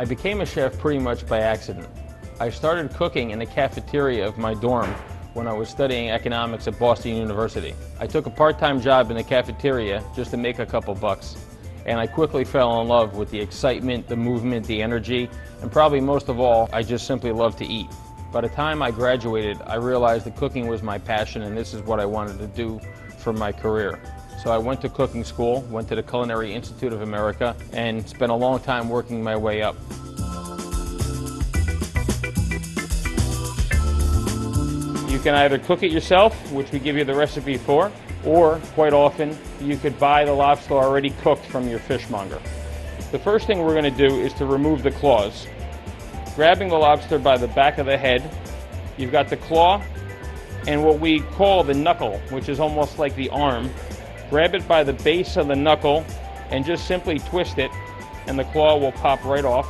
I became a chef pretty much by accident. I started cooking in the cafeteria of my dorm when I was studying economics at Boston University. I took a part-time job in the cafeteria just to make a couple bucks, and I quickly fell in love with the excitement, the movement, the energy, and probably most of all, I just simply loved to eat. By the time I graduated, I realized that cooking was my passion and this is what I wanted to do for my career. So I went to cooking school, went to the Culinary Institute of America, and spent a long time working my way up. You can either cook it yourself, which we give you the recipe for, or quite often you could buy the lobster already cooked from your fishmonger. The first thing we're going to do is to remove the claws. Grabbing the lobster by the back of the head, you've got the claw and what we call the knuckle, which is almost like the arm. Grab it by the base of the knuckle and just simply twist it, and the claw will pop right off,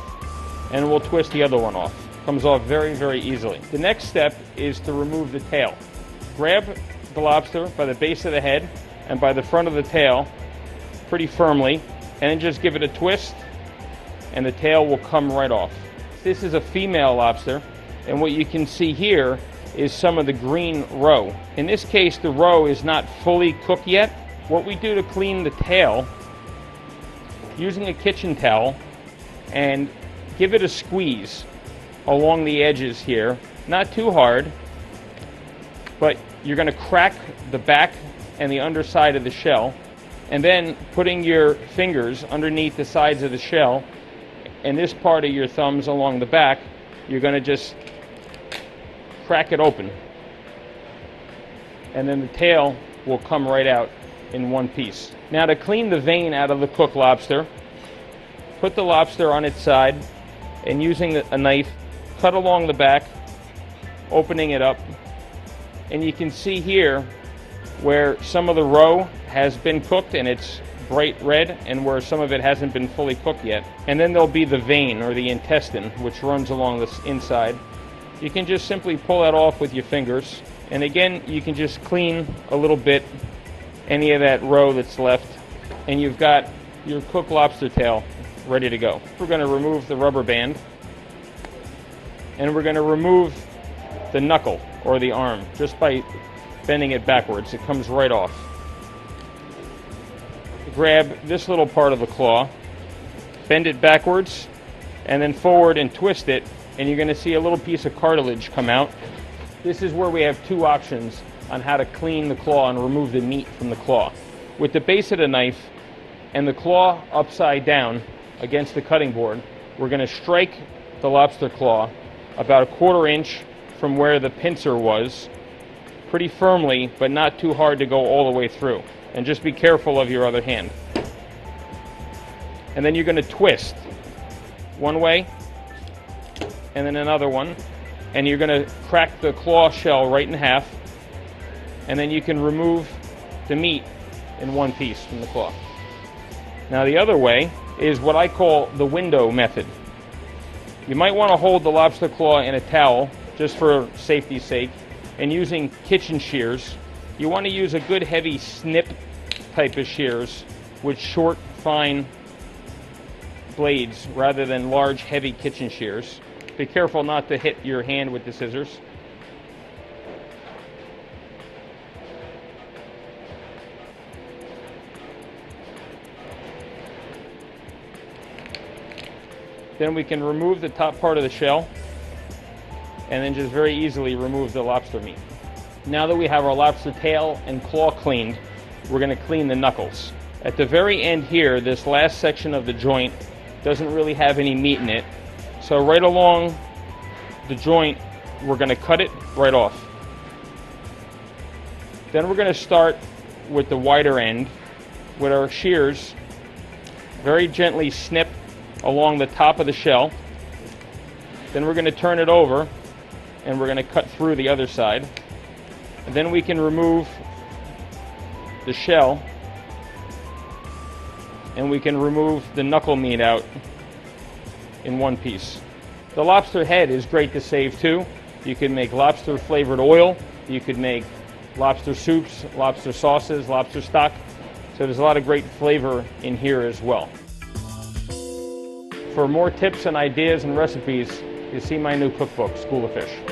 and we'll twist the other one off. Comes off very, very easily. The next step is to remove the tail. Grab the lobster by the base of the head and by the front of the tail pretty firmly, and then just give it a twist, and the tail will come right off. This is a female lobster, and what you can see here is some of the green roe. In this case, the roe is not fully cooked yet. What we do to clean the tail, using a kitchen towel, and give it a squeeze along the edges here. Not too hard, but you're going to crack the back and the underside of the shell, and then putting your fingers underneath the sides of the shell and this part of your thumbs along the back, you're going to just crack it open, and then the tail will come right out in one piece. Now, to clean the vein out of the cooked lobster, put the lobster on its side and using a knife, cut along the back, opening it up, and you can see here where some of the roe has been cooked and it's bright red, and where some of it hasn't been fully cooked yet. And then there'll be the vein or the intestine, which runs along this inside. You can just simply pull that off with your fingers, and again you can just clean a little bit any of that roe that's left, and you've got your cooked lobster tail ready to go. We're going to remove the rubber band, and we're going to remove the knuckle or the arm just by bending it backwards. It comes right off. Grab this little part of the claw, bend it backwards, and then forward and twist it, and you're going to see a little piece of cartilage come out. This is where we have two options on how to clean the claw and remove the meat from the claw. With the base of the knife and the claw upside down against the cutting board, we're going to strike the lobster claw about 1/4 inch from where the pincer was, pretty firmly, but not too hard to go all the way through. And just be careful of your other hand. And then you're going to twist one way and then another one, and you're going to crack the claw shell right in half, and then you can remove the meat in one piece from the claw. Now, the other way is what I call the window method. You might want to hold the lobster claw in a towel just for safety's sake, and using kitchen shears. You want to use a good heavy snip type of shears with short, fine blades rather than large, heavy kitchen shears. Be careful not to hit your hand with the scissors. Then we can remove the top part of the shell and then just very easily remove the lobster meat. Now that we have our lobster tail and claw cleaned, we're going to clean the knuckles. At the very end here, this last section of the joint doesn't really have any meat in it. So right along the joint, we're going to cut it right off. Then we're going to start with the wider end with our shears. Very gently snip along the top of the shell. Then we're going to turn it over and we're going to cut through the other side. And then we can remove the shell, and we can remove the knuckle meat out in one piece. The lobster head is great to save too. You can make lobster flavored oil, you could make lobster soups, lobster sauces, lobster stock. So there's a lot of great flavor in here as well. For more tips and ideas and recipes, you see my new cookbook, School of Fish.